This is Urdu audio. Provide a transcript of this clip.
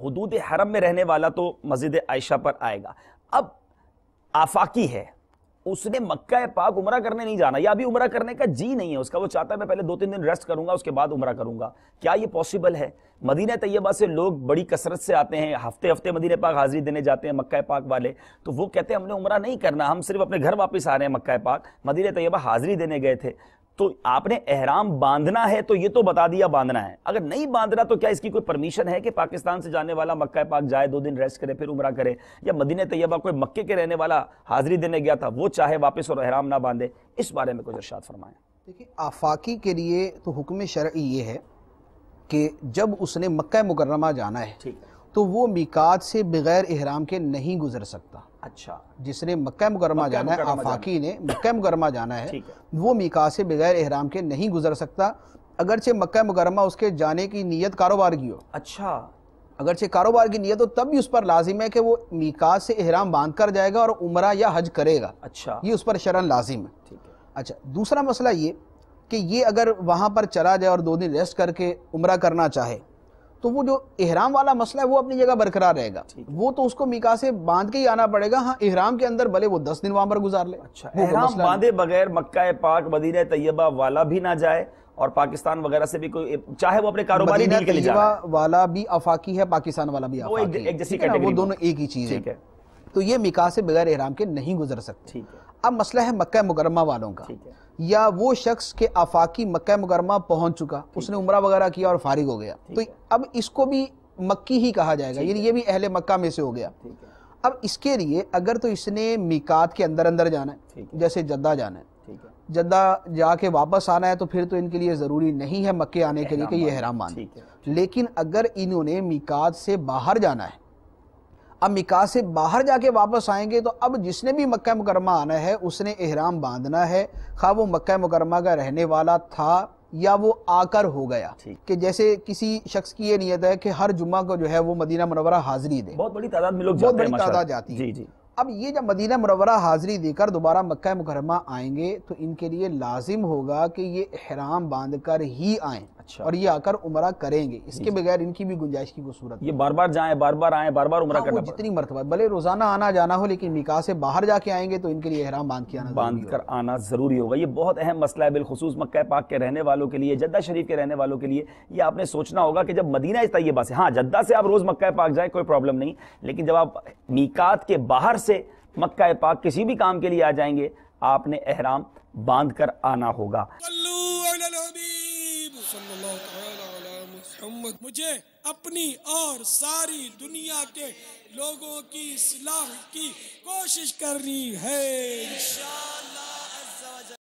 حدود حرم میں رہنے والا تو مسجد عائشہ پر آئے گا. اب آفاقی ہے, اس نے مکہ پاک عمرہ کرنے نہیں جانا, یا ابھی عمرہ کرنے کا جی نہیں ہے اس کا, وہ چاہتا ہے میں پہلے 2-3 دن ریسٹ کروں گا اس کے بعد عمرہ کروں گا. کیا یہ پاسبل ہے؟ مدینہ طیبہ سے لوگ بڑی کثرت سے آتے ہیں, ہفتے ہفتے مدینہ پاک حاضری دینے جاتے ہیں مکہ پاک والے, تو وہ کہتے ہیں ہم نے عمرہ نہیں کرنا, ہم صرف اپنے گھر واپس آ رہے ہیں مکہ پاک, مدینہ طیبہ حاضری دینے گئے تھے. تو آپ نے احرام باندھنا ہے تو یہ تو بتا دیا باندھنا ہے, اگر نہیں باندھنا تو کیا اس کی کوئی پرمیشن ہے کہ پاکستان سے جانے والا مکہ پاک جائے 2 دن ریسٹ کرے پھر عمرہ کرے, یا مدینہ طیبہ کوئی مکے کے رہنے والا حاضری دینے گیا تھا وہ چاہے واپس اور احرام نہ باندھے؟ اس بارے میں کچھ ارشاد فرمائیں. دیکھیں, آفاقی کے لیے تو حکم شرعی یہ ہے کہ جب اس نے مکہ مکرمہ جانا ہے تو وہ میقات سے بغیر احرام کے نہیں گزر سکتا. اچھا, جس نے مکہ مکرمہ جانا ہے, آفاقی نے مکہ مکرمہ جانا ہے, وہ میقات سے بغیر احرام کے نہیں گزر سکتا, اگرچہ مکہ مکرمہ اس کے جانے کی نیت کاروبار کی ہو. اچھا, اگرچہ کاروبار کی نیت ہو تب بھی اس پر لازم ہے کہ وہ میقات سے احرام باندھ کر جائے گا اور عمرہ یا حج کرے گا. اچھا, یہ اس پر شرعاً لازم ہے. اچھا, دوسرا مسئلہ یہ کہ یہ اگر وہاں پر چلا جائے اور 2 دن ریسٹ کر کے عمرہ کرنا چاہے تو وہ جو احرام والا مسئلہ ہے وہ اپنی جگہ برقرار رہے گا, وہ تو اس کو میقات سے باندھ کے ہی آنا پڑے گا. ہاں, احرام کے اندر بھلے وہ 10 دن وہاں پر گزار لے. اچھا, احرام باندھے بغیر مکہ پاک مدینہ طیبہ والا بھی نہ جائے, اور پاکستان وغیرہ سے بھی کوئی چاہے وہ اپنے کاروباری ڈیل کے لیے جائے. مدینہ طیبہ والا بھی آفاقی ہے, پاکستان والا بھی آفاقی ہے, وہ دونوں ایک ہی چیز ہے. تو یہ میقات سے بغیر احرام کے نہیں گزر سکتے. اب مسئلہ ہے مکہ مکرمہ والوں کا, یا وہ شخص کے آفاقی مکہ مکرمہ پہنچ چکا, اس نے عمرہ وغیرہ کیا اور فارغ ہو گیا, تو اب اس کو بھی مکی ہی کہا جائے گا, یعنی یہ بھی اہل مکہ میں سے ہو گیا. اب اس کے لیے اگر تو اس نے میقات کے اندر جانا ہے, جیسے جدہ جانا ہے, جدہ جا کے واپس آنا ہے, تو پھر تو ان کے لیے ضروری نہیں ہے مکے آنے کے لیے کہ یہ احرام باندھیں. لیکن اگر انہوں نے میقات سے باہر جانا ہے, اب میقات سے باہر جا کے واپس آئیں گے, تو اب جس نے بھی مکہ مکرمہ آنا ہے اس نے احرام باندھنا ہے, خواہ وہ مکہ مکرمہ کا رہنے والا تھا یا وہ آ کر ہو گیا. کہ جیسے کسی شخص کی یہ نیت ہے کہ ہر جمعہ کو جو ہے وہ مدینہ منورہ حاضری دے, بہت بڑی تعداد میں لوگ بہت بڑی تعداد جاتی ہے. اب یہ جب مدینہ منورہ حاضری دے کر دوبارہ مکہ مکرمہ آئیں گے تو ان کے لیے لازم ہوگا کہ یہ احرام باندھ کر ہی آئیں, اور یہ آ کر عمرہ کریں گے. اس کے بغیر ان کی بھی گنجائش کی کوئی صورت, یہ بار بار جائیں, بار بار آئیں, بار بار عمرہ کرنا, جتنی مرتبہ بھلے روزانہ آنا جانا ہو, لیکن میقات سے باہر جا کے آئیں گے تو ان کے لیے احرام باندھ کر آنا ضروری ہوگا. یہ بہت اہم مسئلہ ہے, بالخصوص مکہ پاک کے رہنے والوں کے لیے, جدہ شریف کے رہنے والوں کے لیے. یہ آپ نے سوچنا ہوگا کہ جب مدینہ طیبہ سے, ہاں جدہ سے آپ روز مکہ پاک جائیں کوئی پرابلم نہیں, لیکن جب آپ میقات کے باہر سے مکہ پاک کسی بھی کام کے لیے آ جائیں گے, آپ نے احرام باندھ کر آنا ہوگا. مجھے اپنی اور ساری دنیا کے لوگوں کی اصلاح کی کوشش کرنی ہے.